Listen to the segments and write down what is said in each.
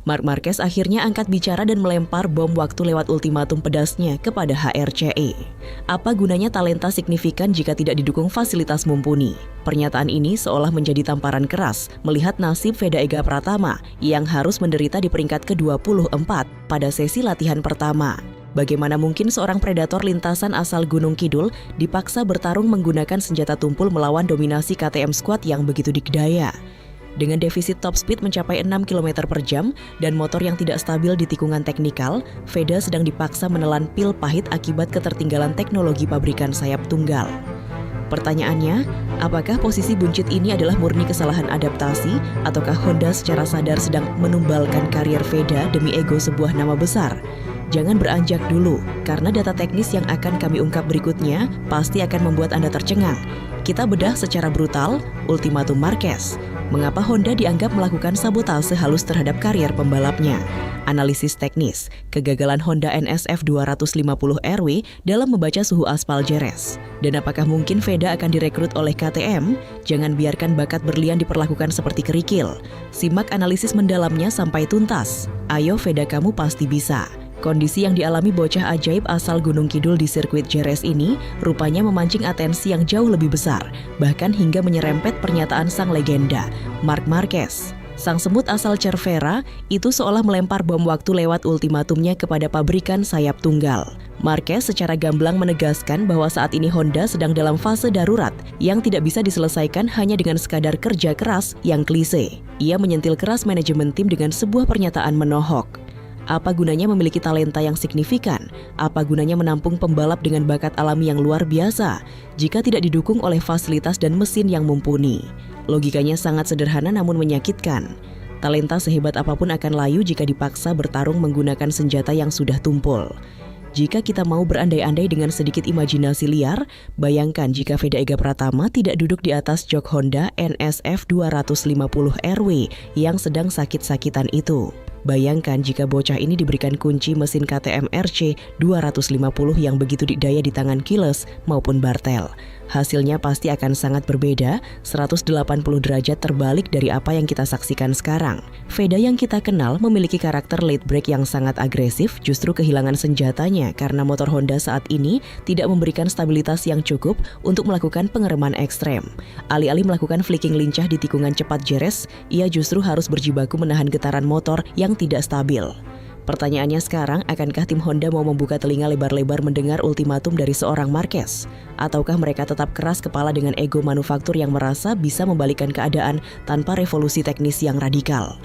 Marc Marquez akhirnya angkat bicara dan melempar bom waktu lewat ultimatum pedasnya kepada HRCE. Apa gunanya talenta signifikan jika tidak didukung fasilitas mumpuni? Pernyataan ini seolah menjadi tamparan keras melihat nasib Veda Ega Pratama yang harus menderita di peringkat ke-24 pada sesi latihan pertama. Bagaimana mungkin seorang predator lintasan asal Gunung Kidul dipaksa bertarung menggunakan senjata tumpul melawan dominasi KTM Squad yang begitu dikdaya? Dengan defisit top speed mencapai 6 km per jam dan motor yang tidak stabil di tikungan teknikal, Veda sedang dipaksa menelan pil pahit akibat ketertinggalan teknologi pabrikan sayap tunggal. Pertanyaannya, apakah posisi buncit ini adalah murni kesalahan adaptasi ataukah Honda secara sadar sedang menumbalkan karier Veda demi ego sebuah nama besar? Jangan beranjak dulu, karena data teknis yang akan kami ungkap berikutnya pasti akan membuat Anda tercengang. Kita bedah secara brutal ultimatum Marquez. Mengapa Honda dianggap melakukan sabotase halus terhadap karier pembalapnya? Analisis teknis, kegagalan Honda NSF 250RW dalam membaca suhu aspal Jerez. Dan apakah mungkin Veda akan direkrut oleh KTM? Jangan biarkan bakat berlian diperlakukan seperti kerikil. Simak analisis mendalamnya sampai tuntas. Ayo Veda, kamu pasti bisa. Kondisi yang dialami bocah ajaib asal Gunung Kidul di sirkuit Jerez ini rupanya memancing atensi yang jauh lebih besar, bahkan hingga menyerempet pernyataan sang legenda, Marc Marquez. Sang semut asal Cervera itu seolah melempar bom waktu lewat ultimatumnya kepada pabrikan sayap tunggal. Marquez secara gamblang menegaskan bahwa saat ini Honda sedang dalam fase darurat yang tidak bisa diselesaikan hanya dengan sekadar kerja keras yang klise. Ia menyentil keras manajemen tim dengan sebuah pernyataan menohok. Apa gunanya memiliki talenta yang signifikan? Apa gunanya menampung pembalap dengan bakat alami yang luar biasa jika tidak didukung oleh fasilitas dan mesin yang mumpuni? Logikanya sangat sederhana namun menyakitkan. Talenta sehebat apapun akan layu jika dipaksa bertarung menggunakan senjata yang sudah tumpul. Jika kita mau berandai-andai dengan sedikit imajinasi liar, bayangkan jika Veda Ega Pratama tidak duduk di atas jok Honda NSF 250RW yang sedang sakit-sakitan itu. Bayangkan jika bocah ini diberikan kunci mesin KTM RC 250 yang begitu didaya di tangan Kiles maupun Bartel. Hasilnya pasti akan sangat berbeda, 180 derajat terbalik dari apa yang kita saksikan sekarang. Veda yang kita kenal memiliki karakter late break yang sangat agresif, justru kehilangan senjatanya karena motor Honda saat ini tidak memberikan stabilitas yang cukup untuk melakukan pengereman ekstrem. Alih-alih melakukan flicking lincah di tikungan cepat Jerez, ia justru harus berjibaku menahan getaran motor yang tidak stabil. Pertanyaannya sekarang, akankah tim Honda mau membuka telinga lebar-lebar mendengar ultimatum dari seorang Marquez? Ataukah mereka tetap keras kepala dengan ego manufaktur yang merasa bisa membalikkan keadaan tanpa revolusi teknis yang radikal?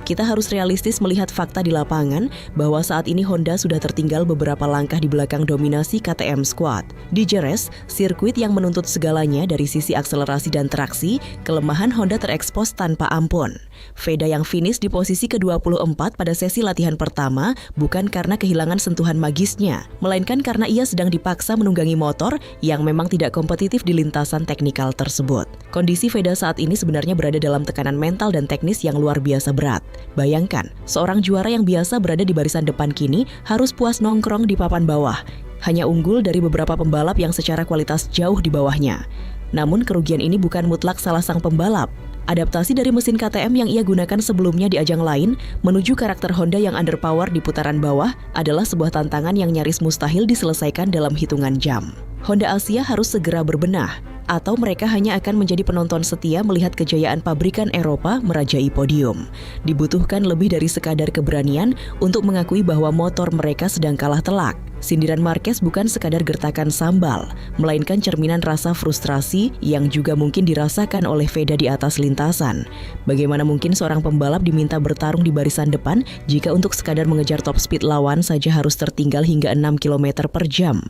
Kita harus realistis melihat fakta di lapangan bahwa saat ini Honda sudah tertinggal beberapa langkah di belakang dominasi KTM Squad. Di Jerez, sirkuit yang menuntut segalanya dari sisi akselerasi dan traksi, kelemahan Honda terekspos tanpa ampun. Veda yang finish di posisi ke-24 pada sesi latihan pertama bukan karena kehilangan sentuhan magisnya, melainkan karena ia sedang dipaksa menunggangi motor yang memang tidak kompetitif di lintasan teknikal tersebut. Kondisi Veda saat ini sebenarnya berada dalam tekanan mental dan teknis yang luar biasa berat. Bayangkan, seorang juara yang biasa berada di barisan depan kini harus puas nongkrong di papan bawah, hanya unggul dari beberapa pembalap yang secara kualitas jauh di bawahnya. Namun kerugian ini bukan mutlak salah sang pembalap. Adaptasi dari mesin KTM yang ia gunakan sebelumnya di ajang lain menuju karakter Honda yang underpower di putaran bawah adalah sebuah tantangan yang nyaris mustahil diselesaikan dalam hitungan jam. Honda Asia harus segera berbenah, atau mereka hanya akan menjadi penonton setia melihat kejayaan pabrikan Eropa merajai podium. Dibutuhkan lebih dari sekadar keberanian untuk mengakui bahwa motor mereka sedang kalah telak. Sindiran Marquez bukan sekadar gertakan sambal, melainkan cerminan rasa frustrasi yang juga mungkin dirasakan oleh Veda di atas lintasan. Bagaimana mungkin seorang pembalap diminta bertarung di barisan depan jika untuk sekadar mengejar top speed lawan saja harus tertinggal hingga 6 km per jam?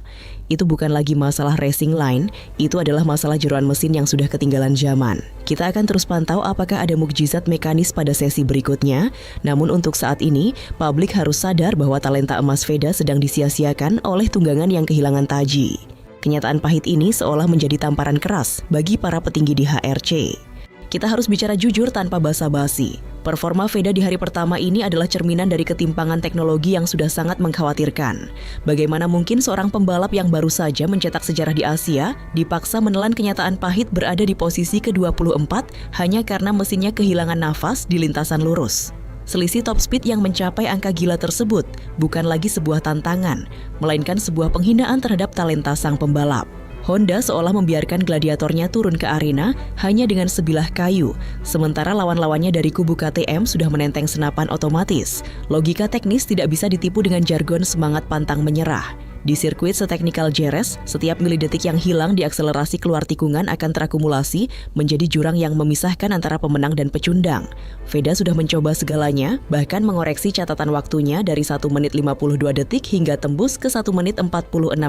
Itu bukan lagi masalah racing line, itu adalah masalah jeroan mesin yang sudah ketinggalan zaman. Kita akan terus pantau apakah ada mukjizat mekanis pada sesi berikutnya. Namun untuk saat ini, publik harus sadar bahwa talenta emas Veda sedang disia-siakan oleh tunggangan yang kehilangan taji. Kenyataan pahit ini seolah menjadi tamparan keras bagi para petinggi di HRC. Kita harus bicara jujur tanpa basa-basi. Performa Veda di hari pertama ini adalah cerminan dari ketimpangan teknologi yang sudah sangat mengkhawatirkan. Bagaimana mungkin seorang pembalap yang baru saja mencetak sejarah di Asia dipaksa menelan kenyataan pahit berada di posisi ke-24 hanya karena mesinnya kehilangan nafas di lintasan lurus? Selisih top speed yang mencapai angka gila tersebut bukan lagi sebuah tantangan, melainkan sebuah penghinaan terhadap talenta sang pembalap. Honda seolah membiarkan gladiatornya turun ke arena hanya dengan sebilah kayu, sementara lawan-lawannya dari kubu KTM sudah menenteng senapan otomatis. Logika teknis tidak bisa ditipu dengan jargon semangat pantang menyerah. Di sirkuit seteknikal Jerez, setiap milidetik yang hilang di akselerasi keluar tikungan akan terakumulasi menjadi jurang yang memisahkan antara pemenang dan pecundang. Veda sudah mencoba segalanya, bahkan mengoreksi catatan waktunya dari 1 menit 52 detik hingga tembus ke 1 menit 46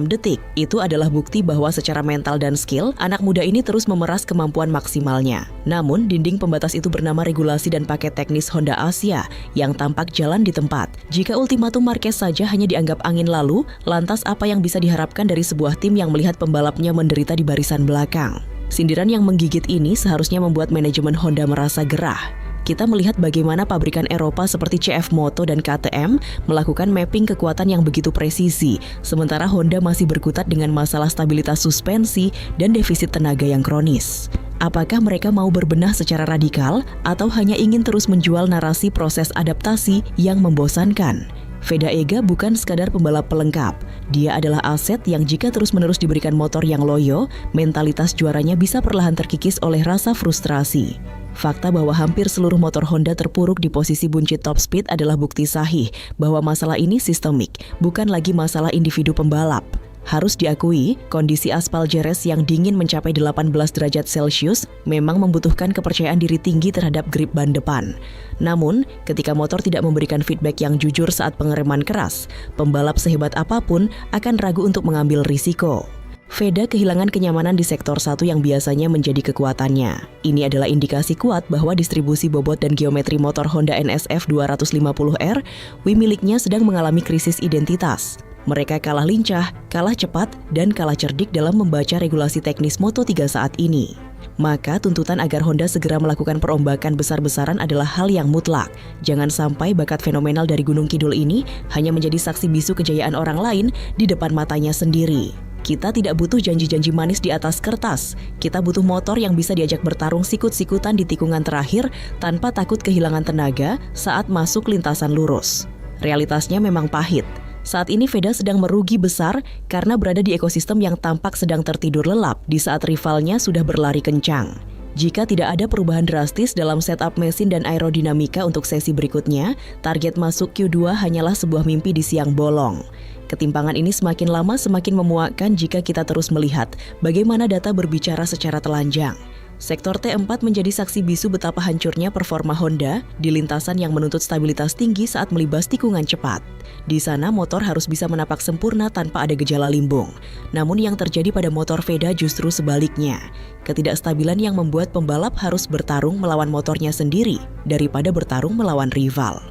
detik. Itu adalah bukti bahwa secara mental dan skill, anak muda ini terus memeras kemampuan maksimalnya. Namun, dinding pembatas itu bernama regulasi dan paket teknis Honda Asia yang tampak jalan di tempat. Jika ultimatum Marquez saja hanya dianggap angin lalu, lantas apa yang bisa diharapkan dari sebuah tim yang melihat pembalapnya menderita di barisan belakang? Sindiran yang menggigit ini seharusnya membuat manajemen Honda merasa gerah. Kita melihat bagaimana pabrikan Eropa seperti CF Moto dan KTM melakukan mapping kekuatan yang begitu presisi, sementara Honda masih berkutat dengan masalah stabilitas suspensi dan defisit tenaga yang kronis. Apakah mereka mau berbenah secara radikal atau hanya ingin terus menjual narasi proses adaptasi yang membosankan? Veda Ega bukan sekadar pembalap pelengkap. Dia adalah aset yang jika terus-menerus diberikan motor yang loyo, mentalitas juaranya bisa perlahan terkikis oleh rasa frustrasi. Fakta bahwa hampir seluruh motor Honda terpuruk di posisi buncit top speed adalah bukti sahih bahwa masalah ini sistemik, bukan lagi masalah individu pembalap. Harus diakui, kondisi aspal Jerez yang dingin mencapai 18 derajat Celcius memang membutuhkan kepercayaan diri tinggi terhadap grip ban depan. Namun, ketika motor tidak memberikan feedback yang jujur saat pengereman keras, pembalap sehebat apapun akan ragu untuk mengambil risiko. Veda kehilangan kenyamanan di sektor 1 yang biasanya menjadi kekuatannya. Ini adalah indikasi kuat bahwa distribusi bobot dan geometri motor Honda NSF 250R miliknya sedang mengalami krisis identitas. Mereka kalah lincah, kalah cepat, dan kalah cerdik dalam membaca regulasi teknis Moto3 saat ini. Maka tuntutan agar Honda segera melakukan perombakan besar-besaran adalah hal yang mutlak. Jangan sampai bakat fenomenal dari Gunung Kidul ini hanya menjadi saksi bisu kejayaan orang lain di depan matanya sendiri. Kita tidak butuh janji-janji manis di atas kertas. Kita butuh motor yang bisa diajak bertarung sikut-sikutan di tikungan terakhir tanpa takut kehilangan tenaga saat masuk lintasan lurus. Realitasnya memang pahit. Saat ini Veda sedang merugi besar karena berada di ekosistem yang tampak sedang tertidur lelap di saat rivalnya sudah berlari kencang. Jika tidak ada perubahan drastis dalam setup mesin dan aerodinamika untuk sesi berikutnya, target masuk Q2 hanyalah sebuah mimpi di siang bolong. Ketimpangan ini semakin lama semakin memuakkan jika kita terus melihat bagaimana data berbicara secara telanjang. Sektor T4 menjadi saksi bisu betapa hancurnya performa Honda di lintasan yang menuntut stabilitas tinggi saat melibas tikungan cepat. Di sana motor harus bisa menapak sempurna tanpa ada gejala limbung. Namun yang terjadi pada motor Veda justru sebaliknya. Ketidakstabilan yang membuat pembalap harus bertarung melawan motornya sendiri daripada bertarung melawan rival.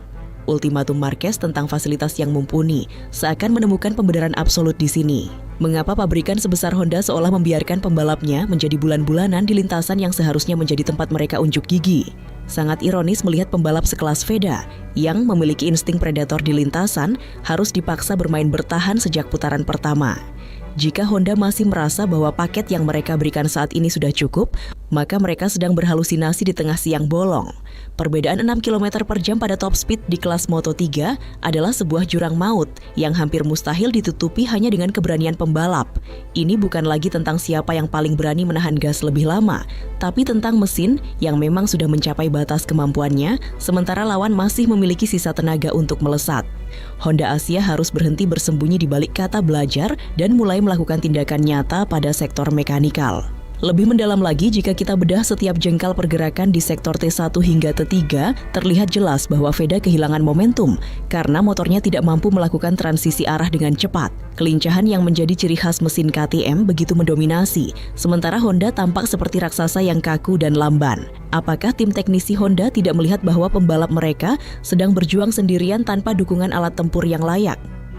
Ultimatum Marquez tentang fasilitas yang mumpuni seakan menemukan pembenaran absolut di sini. Mengapa pabrikan sebesar Honda seolah membiarkan pembalapnya menjadi bulan-bulanan di lintasan yang seharusnya menjadi tempat mereka unjuk gigi? Sangat ironis melihat pembalap sekelas Veda yang memiliki insting predator di lintasan harus dipaksa bermain bertahan sejak putaran pertama. Jika Honda masih merasa bahwa paket yang mereka berikan saat ini sudah cukup, maka mereka sedang berhalusinasi di tengah siang bolong. Perbedaan 6 km per jam pada top speed di kelas Moto3 adalah sebuah jurang maut yang hampir mustahil ditutupi hanya dengan keberanian pembalap. Ini bukan lagi tentang siapa yang paling berani menahan gas lebih lama, tapi tentang mesin yang memang sudah mencapai batas kemampuannya, sementara lawan masih memiliki sisa tenaga untuk melesat. Honda Asia harus berhenti bersembunyi di balik kata belajar dan mulai melakukan tindakan nyata pada sektor mekanikal. Lebih mendalam lagi, jika kita bedah setiap jengkal pergerakan di sektor T1 hingga T3, terlihat jelas bahwa Veda kehilangan momentum karena motornya tidak mampu melakukan transisi arah dengan cepat. Kelincahan yang menjadi ciri khas mesin KTM begitu mendominasi, sementara Honda tampak seperti raksasa yang kaku dan lamban. Apakah tim teknisi Honda tidak melihat bahwa pembalap mereka sedang berjuang sendirian tanpa dukungan alat tempur yang layak?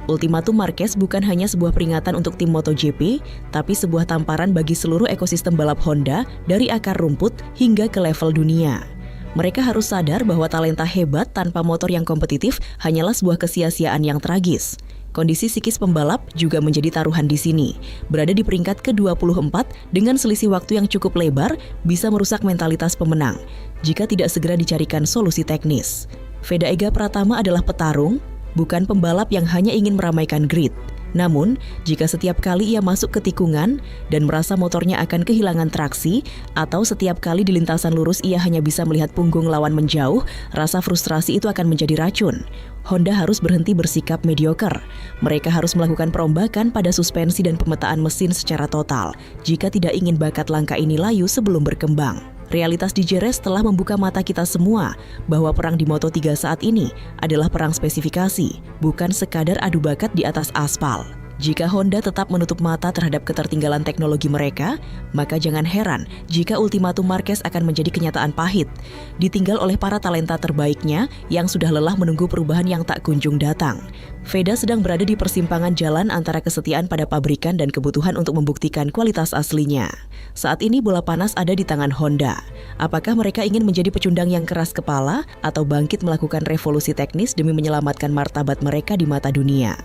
Ultimatum Marquez bukan hanya sebuah peringatan untuk tim MotoGP, tapi sebuah tamparan bagi seluruh ekosistem balap Honda dari akar rumput hingga ke level dunia. Mereka harus sadar bahwa talenta hebat tanpa motor yang kompetitif hanyalah sebuah kesia-siaan yang tragis. Kondisi psikis pembalap juga menjadi taruhan di sini. Berada di peringkat ke-24 dengan selisih waktu yang cukup lebar bisa merusak mentalitas pemenang jika tidak segera dicarikan solusi teknis. Veda Ega Pratama adalah petarung, bukan pembalap yang hanya ingin meramaikan grid. Namun, jika setiap kali ia masuk ke tikungan dan merasa motornya akan kehilangan traksi, atau setiap kali di lintasan lurus ia hanya bisa melihat punggung lawan menjauh, rasa frustrasi itu akan menjadi racun. Honda harus berhenti bersikap mediocre. Mereka harus melakukan perombakan pada suspensi dan pemetaan mesin secara total, jika tidak ingin bakat langka ini layu sebelum berkembang. Realitas di Jerez telah membuka mata kita semua bahwa perang di Moto3 saat ini adalah perang spesifikasi, bukan sekadar adu bakat di atas aspal. Jika Honda tetap menutup mata terhadap ketertinggalan teknologi mereka, maka jangan heran jika ultimatum Marquez akan menjadi kenyataan pahit, ditinggal oleh para talenta terbaiknya yang sudah lelah menunggu perubahan yang tak kunjung datang. Veda sedang berada di persimpangan jalan antara kesetiaan pada pabrikan dan kebutuhan untuk membuktikan kualitas aslinya. Saat ini bola panas ada di tangan Honda. Apakah mereka ingin menjadi pecundang yang keras kepala atau bangkit melakukan revolusi teknis demi menyelamatkan martabat mereka di mata dunia?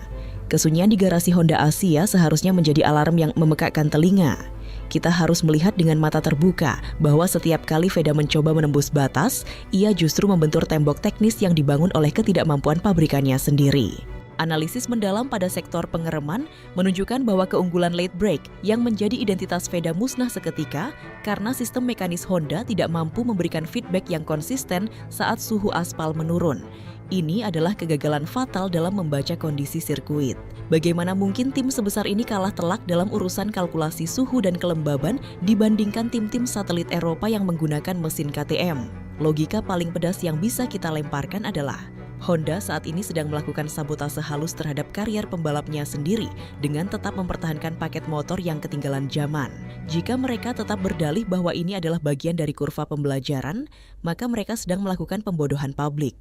Kesunyian di garasi Honda Asia seharusnya menjadi alarm yang memekakkan telinga. Kita harus melihat dengan mata terbuka bahwa setiap kali Veda mencoba menembus batas, ia justru membentur tembok teknis yang dibangun oleh ketidakmampuan pabrikannya sendiri. Analisis mendalam pada sektor pengereman menunjukkan bahwa keunggulan late brake yang menjadi identitas Veda musnah seketika karena sistem mekanis Honda tidak mampu memberikan feedback yang konsisten saat suhu aspal menurun. Ini adalah kegagalan fatal dalam membaca kondisi sirkuit. Bagaimana mungkin tim sebesar ini kalah telak dalam urusan kalkulasi suhu dan kelembaban dibandingkan tim-tim satelit Eropa yang menggunakan mesin KTM? Logika paling pedas yang bisa kita lemparkan adalah Honda saat ini sedang melakukan sabotase halus terhadap karier pembalapnya sendiri dengan tetap mempertahankan paket motor yang ketinggalan zaman. Jika mereka tetap berdalih bahwa ini adalah bagian dari kurva pembelajaran, maka mereka sedang melakukan pembodohan publik.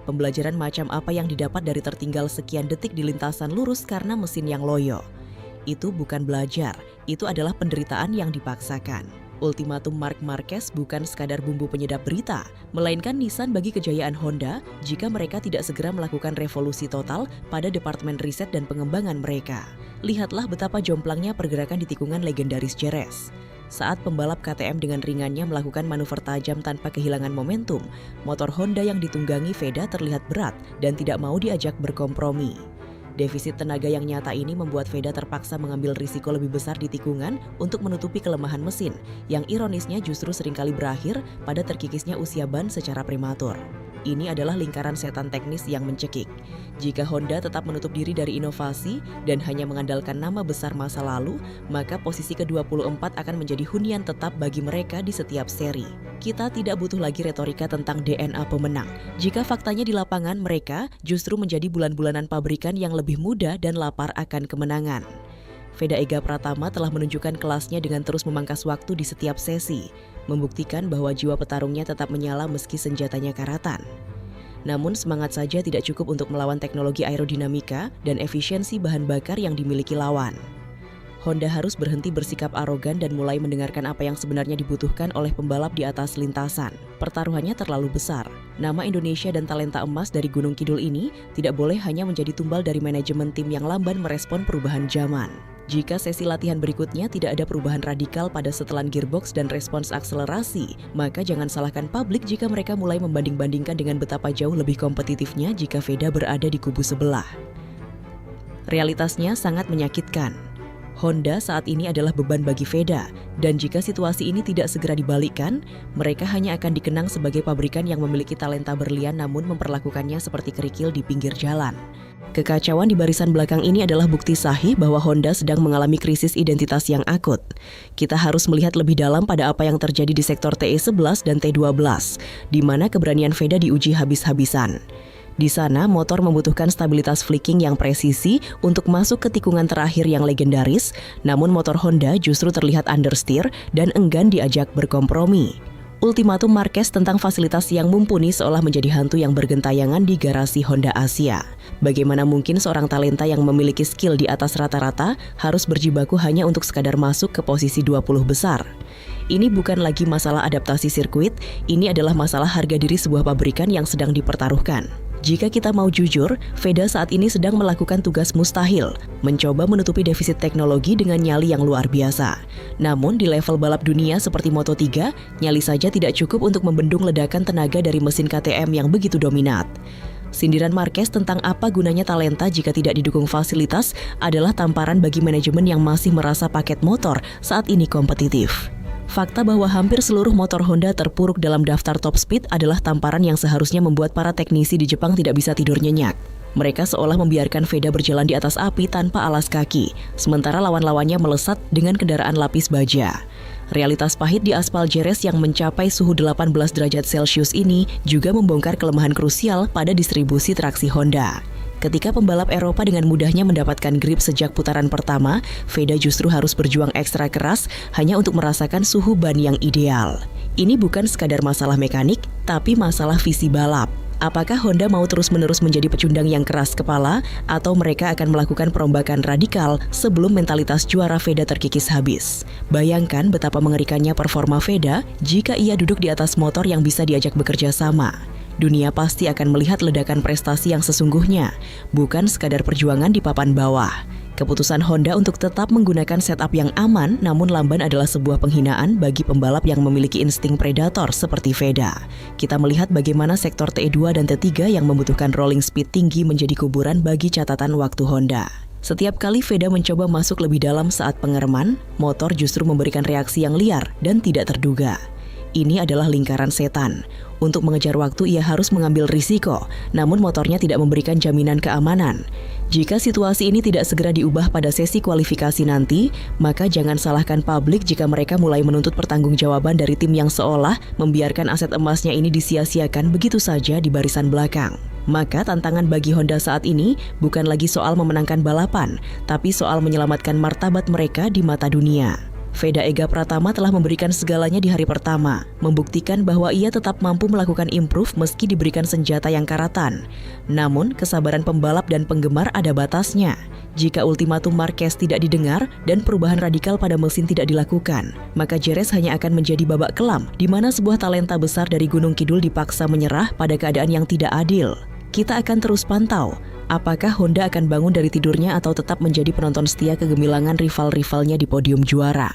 Pembelajaran macam apa yang didapat dari tertinggal sekian detik di lintasan lurus karena mesin yang loyo? Itu bukan belajar, itu adalah penderitaan yang dipaksakan. Ultimatum Marc Marquez bukan sekadar bumbu penyedap berita, melainkan nisan bagi kejayaan Honda jika mereka tidak segera melakukan revolusi total pada departemen riset dan pengembangan mereka. Lihatlah betapa jomplangnya pergerakan di tikungan legendaris Jerez. Saat pembalap KTM dengan ringannya melakukan manuver tajam tanpa kehilangan momentum, motor Honda yang ditunggangi Veda terlihat berat dan tidak mau diajak berkompromi. Defisit tenaga yang nyata ini membuat Veda terpaksa mengambil risiko lebih besar di tikungan untuk menutupi kelemahan mesin, yang ironisnya justru seringkali berakhir pada terkikisnya usia ban secara prematur. Ini adalah lingkaran setan teknis yang mencekik. Jika Honda tetap menutup diri dari inovasi dan hanya mengandalkan nama besar masa lalu, maka posisi ke-24 akan menjadi hunian tetap bagi mereka di setiap seri. Kita tidak butuh lagi retorika tentang DNA pemenang. Jika faktanya di lapangan, mereka justru menjadi bulan-bulanan pabrikan yang lebih muda dan lapar akan kemenangan. Veda Ega Pratama telah menunjukkan kelasnya dengan terus memangkas waktu di setiap sesi, membuktikan bahwa jiwa petarungnya tetap menyala meski senjatanya karatan. Namun semangat saja tidak cukup untuk melawan teknologi aerodinamika dan efisiensi bahan bakar yang dimiliki lawan. Honda harus berhenti bersikap arogan dan mulai mendengarkan apa yang sebenarnya dibutuhkan oleh pembalap di atas lintasan. Pertaruhannya terlalu besar. Nama Indonesia dan talenta emas dari Gunung Kidul ini tidak boleh hanya menjadi tumbal dari manajemen tim yang lamban merespon perubahan zaman. Jika sesi latihan berikutnya tidak ada perubahan radikal pada setelan gearbox dan respons akselerasi, maka jangan salahkan publik jika mereka mulai membanding-bandingkan dengan betapa jauh lebih kompetitifnya jika Veda berada di kubu sebelah. Realitasnya sangat menyakitkan. Honda saat ini adalah beban bagi Veda, dan jika situasi ini tidak segera dibalikkan, mereka hanya akan dikenang sebagai pabrikan yang memiliki talenta berlian namun memperlakukannya seperti kerikil di pinggir jalan. Kekacauan di barisan belakang ini adalah bukti sahih bahwa Honda sedang mengalami krisis identitas yang akut. Kita harus melihat lebih dalam pada apa yang terjadi di sektor TE11 dan T12, di mana keberanian Veda diuji habis-habisan. Di sana, motor membutuhkan stabilitas flicking yang presisi untuk masuk ke tikungan terakhir yang legendaris, namun motor Honda justru terlihat understeer dan enggan diajak berkompromi. Ultimatum Marquez tentang fasilitas yang mumpuni seolah menjadi hantu yang bergentayangan di garasi Honda Asia. Bagaimana mungkin seorang talenta yang memiliki skill di atas rata-rata harus berjibaku hanya untuk sekadar masuk ke posisi 20 besar? Ini bukan lagi masalah adaptasi sirkuit, ini adalah masalah harga diri sebuah pabrikan yang sedang dipertaruhkan. Jika kita mau jujur, Veda saat ini sedang melakukan tugas mustahil, mencoba menutupi defisit teknologi dengan nyali yang luar biasa. Namun di level balap dunia seperti Moto3, nyali saja tidak cukup untuk membendung ledakan tenaga dari mesin KTM yang begitu dominan. Sindiran Marquez tentang apa gunanya talenta jika tidak didukung fasilitas adalah tamparan bagi manajemen yang masih merasa paket motor saat ini kompetitif. Fakta bahwa hampir seluruh motor Honda terpuruk dalam daftar top speed adalah tamparan yang seharusnya membuat para teknisi di Jepang tidak bisa tidur nyenyak. Mereka seolah membiarkan Veda berjalan di atas api tanpa alas kaki, sementara lawan-lawannya melesat dengan kendaraan lapis baja. Realitas pahit di aspal Jerez yang mencapai suhu 18 derajat Celcius ini juga membongkar kelemahan krusial pada distribusi traksi Honda. Ketika pembalap Eropa dengan mudahnya mendapatkan grip sejak putaran pertama, Veda justru harus berjuang ekstra keras hanya untuk merasakan suhu ban yang ideal. Ini bukan sekadar masalah mekanik, tapi masalah visi balap. Apakah Honda mau terus-menerus menjadi pecundang yang keras kepala, atau mereka akan melakukan perombakan radikal sebelum mentalitas juara Veda terkikis habis? Bayangkan betapa mengerikannya performa Veda jika ia duduk di atas motor yang bisa diajak bekerja sama. Dunia pasti akan melihat ledakan prestasi yang sesungguhnya, bukan sekadar perjuangan di papan bawah. Keputusan Honda untuk tetap menggunakan setup yang aman namun lamban adalah sebuah penghinaan bagi pembalap yang memiliki insting predator seperti Veda. Kita melihat bagaimana sektor T2 dan T3 yang membutuhkan rolling speed tinggi menjadi kuburan bagi catatan waktu Honda. Setiap kali Veda mencoba masuk lebih dalam saat pengereman, motor justru memberikan reaksi yang liar dan tidak terduga. Ini adalah lingkaran setan. Untuk mengejar waktu ia harus mengambil risiko, namun motornya tidak memberikan jaminan keamanan. Jika situasi ini tidak segera diubah pada sesi kualifikasi nanti, maka jangan salahkan publik jika mereka mulai menuntut pertanggungjawaban dari tim yang seolah membiarkan aset emasnya ini disia-siakan begitu saja di barisan belakang. Maka tantangan bagi Honda saat ini bukan lagi soal memenangkan balapan, tapi soal menyelamatkan martabat mereka di mata dunia. Veda Ega Pratama telah memberikan segalanya di hari pertama, membuktikan bahwa ia tetap mampu melakukan improve meski diberikan senjata yang karatan. Namun, kesabaran pembalap dan penggemar ada batasnya. Jika ultimatum Marquez tidak didengar dan perubahan radikal pada mesin tidak dilakukan, maka Jerez hanya akan menjadi babak kelam, di mana sebuah talenta besar dari Gunung Kidul dipaksa menyerah pada keadaan yang tidak adil. Kita akan terus pantau. Apakah Honda akan bangun dari tidurnya atau tetap menjadi penonton setia kegemilangan rival-rivalnya di podium juara?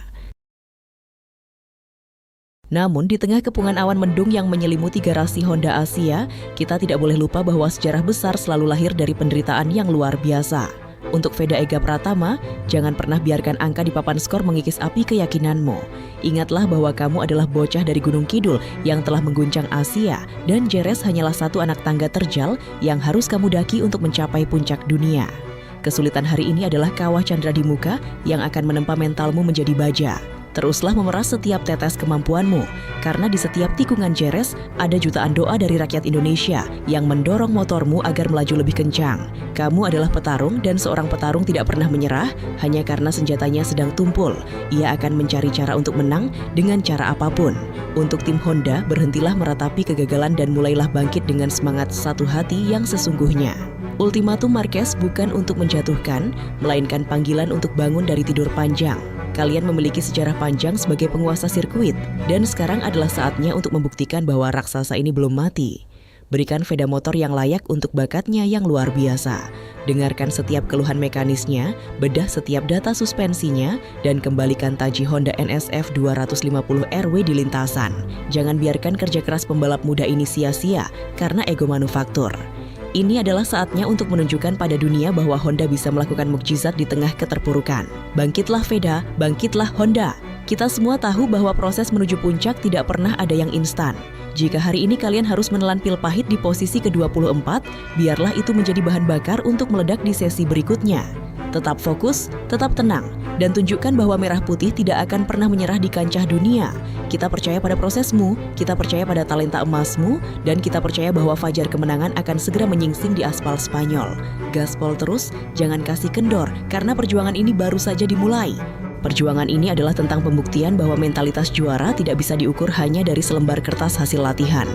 Namun di tengah kepungan awan mendung yang menyelimuti garasi Honda Asia, kita tidak boleh lupa bahwa sejarah besar selalu lahir dari penderitaan yang luar biasa. Untuk Veda Ega Pratama, jangan pernah biarkan angka di papan skor mengikis api keyakinanmu. Ingatlah bahwa kamu adalah bocah dari Gunung Kidul yang telah mengguncang Asia, dan Jerez hanyalah satu anak tangga terjal yang harus kamu daki untuk mencapai puncak dunia. Kesulitan hari ini adalah kawah candra di muka yang akan menempa mentalmu menjadi baja. Teruslah memeras setiap tetes kemampuanmu, karena di setiap tikungan Jerez ada jutaan doa dari rakyat Indonesia yang mendorong motormu agar melaju lebih kencang. Kamu adalah petarung dan seorang petarung tidak pernah menyerah hanya karena senjatanya sedang tumpul. Ia akan mencari cara untuk menang dengan cara apapun. Untuk tim Honda, berhentilah meratapi kegagalan dan mulailah bangkit dengan semangat satu hati yang sesungguhnya. Ultimatum Marquez bukan untuk menjatuhkan, melainkan panggilan untuk bangun dari tidur panjang. Kalian memiliki sejarah panjang sebagai penguasa sirkuit, dan sekarang adalah saatnya untuk membuktikan bahwa raksasa ini belum mati. Berikan Veda motor yang layak untuk bakatnya yang luar biasa. Dengarkan setiap keluhan mekanisnya, bedah setiap data suspensinya, dan kembalikan taji Honda NSF 250 RW di lintasan. Jangan biarkan kerja keras pembalap muda ini sia-sia karena ego manufaktur. Ini adalah saatnya untuk menunjukkan pada dunia bahwa Honda bisa melakukan mukjizat di tengah keterpurukan. Bangkitlah Veda, bangkitlah Honda. Kita semua tahu bahwa proses menuju puncak tidak pernah ada yang instan. Jika hari ini kalian harus menelan pil pahit di posisi ke-24, biarlah itu menjadi bahan bakar untuk meledak di sesi berikutnya. Tetap fokus, tetap tenang, dan tunjukkan bahwa merah putih tidak akan pernah menyerah di kancah dunia. Kita percaya pada prosesmu, kita percaya pada talenta emasmu, dan kita percaya bahwa fajar kemenangan akan segera menyingsing di aspal Spanyol. Gaspol terus, jangan kasih kendor, karena perjuangan ini baru saja dimulai. Perjuangan ini adalah tentang pembuktian bahwa mentalitas juara tidak bisa diukur hanya dari selembar kertas hasil latihan.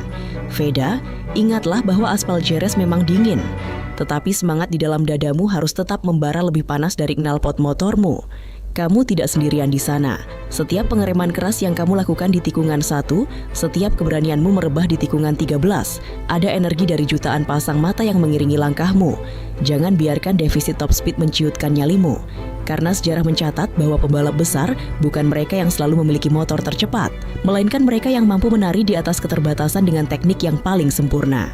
Veda, ingatlah bahwa aspal Jerez memang dingin, tetapi semangat di dalam dadamu harus tetap membara lebih panas dari knalpot motormu. Kamu tidak sendirian di sana. Setiap pengereman keras yang kamu lakukan di tikungan 1, setiap keberanianmu merebah di tikungan 13, ada energi dari jutaan pasang mata yang mengiringi langkahmu. Jangan biarkan defisit top speed menciutkan nyalimu. Karena sejarah mencatat bahwa pembalap besar bukan mereka yang selalu memiliki motor tercepat, melainkan mereka yang mampu menari di atas keterbatasan dengan teknik yang paling sempurna.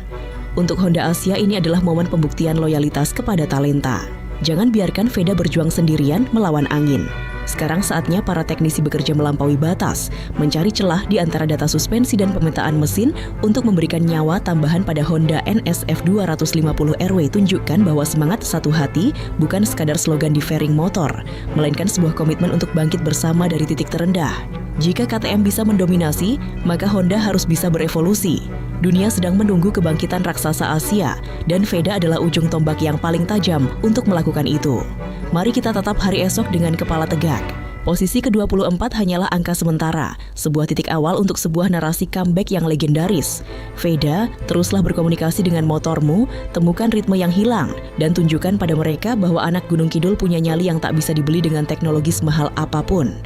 Untuk Honda Asia ini adalah momen pembuktian loyalitas kepada talenta. Jangan biarkan Veda berjuang sendirian melawan angin. Sekarang saatnya para teknisi bekerja melampaui batas, mencari celah di antara data suspensi dan pemetaan mesin untuk memberikan nyawa tambahan pada Honda NSF 250RW. Tunjukkan bahwa semangat satu hati bukan sekadar slogan di fairing motor, melainkan sebuah komitmen untuk bangkit bersama dari titik terendah. Jika KTM bisa mendominasi, maka Honda harus bisa berevolusi. Dunia sedang menunggu kebangkitan raksasa Asia, dan Veda adalah ujung tombak yang paling tajam untuk melakukan itu. Mari kita tetap hari esok dengan kepala tegak. Posisi ke-24 hanyalah angka sementara, sebuah titik awal untuk sebuah narasi comeback yang legendaris. Veda, teruslah berkomunikasi dengan motormu, temukan ritme yang hilang, dan tunjukkan pada mereka bahwa anak Gunung Kidul punya nyali yang tak bisa dibeli dengan teknologi semahal apapun.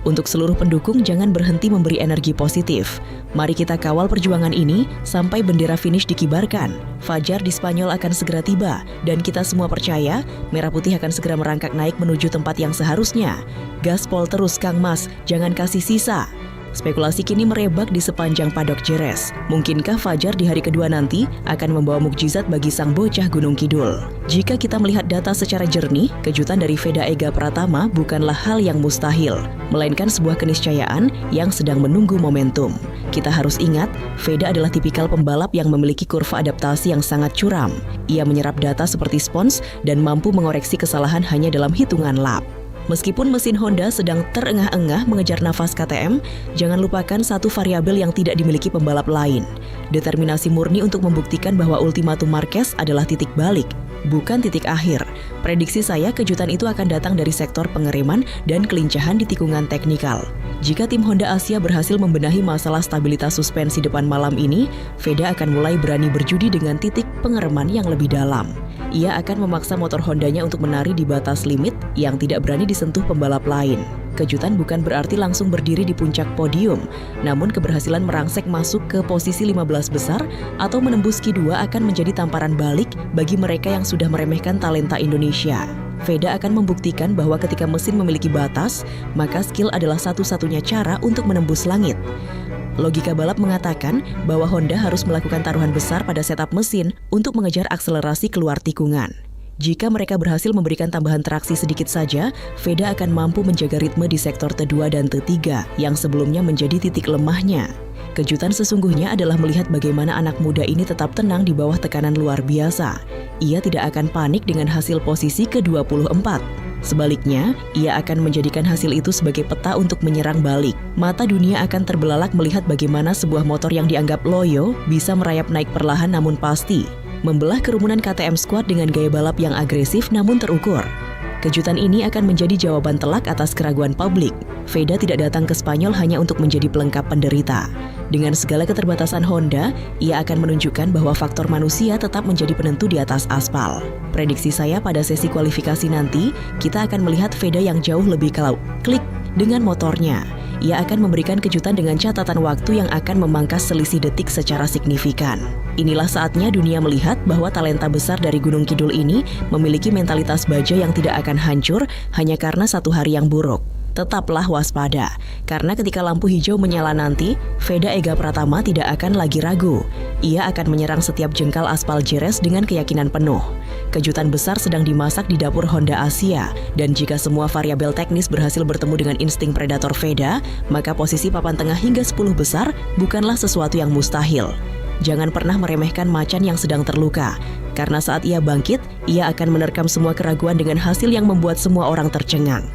Untuk seluruh pendukung, jangan berhenti memberi energi positif. Mari kita kawal perjuangan ini sampai bendera finish dikibarkan. Fajar di Spanyol akan segera tiba, dan kita semua percaya Merah Putih akan segera merangkak naik menuju tempat yang seharusnya. Gaspol terus Kang Mas, jangan kasih sisa. Spekulasi kini merebak di sepanjang padok Jerez. Mungkinkah Fajar di hari kedua nanti akan membawa mukjizat bagi sang bocah Gunung Kidul? Jika kita melihat data secara jernih, kejutan dari Veda Ega Pratama bukanlah hal yang mustahil, melainkan sebuah keniscayaan yang sedang menunggu momentum. Kita harus ingat, Veda adalah tipikal pembalap yang memiliki kurva adaptasi yang sangat curam. Ia menyerap data seperti spons dan mampu mengoreksi kesalahan hanya dalam hitungan lap. Meskipun mesin Honda sedang terengah-engah mengejar nafas KTM, jangan lupakan satu variabel yang tidak dimiliki pembalap lain. Determinasi murni untuk membuktikan bahwa ultimatum Marquez adalah titik balik, bukan titik akhir. Prediksi saya kejutan itu akan datang dari sektor pengereman dan kelincahan di tikungan teknikal. Jika tim Honda Asia berhasil membenahi masalah stabilitas suspensi depan malam ini, Veda akan mulai berani berjudi dengan titik pengereman yang lebih dalam. Ia akan memaksa motor Hondanya untuk menari di batas limit yang tidak berani disentuh pembalap lain. Kejutan bukan berarti langsung berdiri di puncak podium, namun keberhasilan merangsek masuk ke posisi 15 besar atau menembus Q2 akan menjadi tamparan balik bagi mereka yang sudah meremehkan talenta Indonesia. Veda akan membuktikan bahwa ketika mesin memiliki batas, maka skill adalah satu-satunya cara untuk menembus langit. Logika balap mengatakan bahwa Honda harus melakukan taruhan besar pada setup mesin untuk mengejar akselerasi keluar tikungan. Jika mereka berhasil memberikan tambahan traksi sedikit saja, Veda akan mampu menjaga ritme di sektor T2 dan T3 yang sebelumnya menjadi titik lemahnya. Kejutan sesungguhnya adalah melihat bagaimana anak muda ini tetap tenang di bawah tekanan luar biasa. Ia tidak akan panik dengan hasil posisi ke-24. Sebaliknya, ia akan menjadikan hasil itu sebagai peta untuk menyerang balik. Mata dunia akan terbelalak melihat bagaimana sebuah motor yang dianggap loyo bisa merayap naik perlahan namun pasti, membelah kerumunan KTM Squad dengan gaya balap yang agresif namun terukur. Kejutan ini akan menjadi jawaban telak atas keraguan publik. Veda tidak datang ke Spanyol hanya untuk menjadi pelengkap penderita. Dengan segala keterbatasan Honda, ia akan menunjukkan bahwa faktor manusia tetap menjadi penentu di atas aspal. Prediksi saya pada sesi kualifikasi nanti, kita akan melihat Veda yang jauh lebih klik dengan motornya. Ia akan memberikan kejutan dengan catatan waktu yang akan memangkas selisih detik secara signifikan. Inilah saatnya dunia melihat bahwa talenta besar dari Gunung Kidul ini memiliki mentalitas baja yang tidak akan hancur hanya karena satu hari yang buruk. Tetaplah waspada, karena ketika lampu hijau menyala nanti, Veda Ega Pratama tidak akan lagi ragu. Ia akan menyerang setiap jengkal aspal Jerez dengan keyakinan penuh. Kejutan besar sedang dimasak di dapur Honda Asia, dan jika semua variabel teknis berhasil bertemu dengan insting predator Veda, maka posisi papan tengah hingga 10 besar bukanlah sesuatu yang mustahil. Jangan pernah meremehkan macan yang sedang terluka, karena saat ia bangkit, ia akan menerkam semua keraguan dengan hasil yang membuat semua orang tercengang.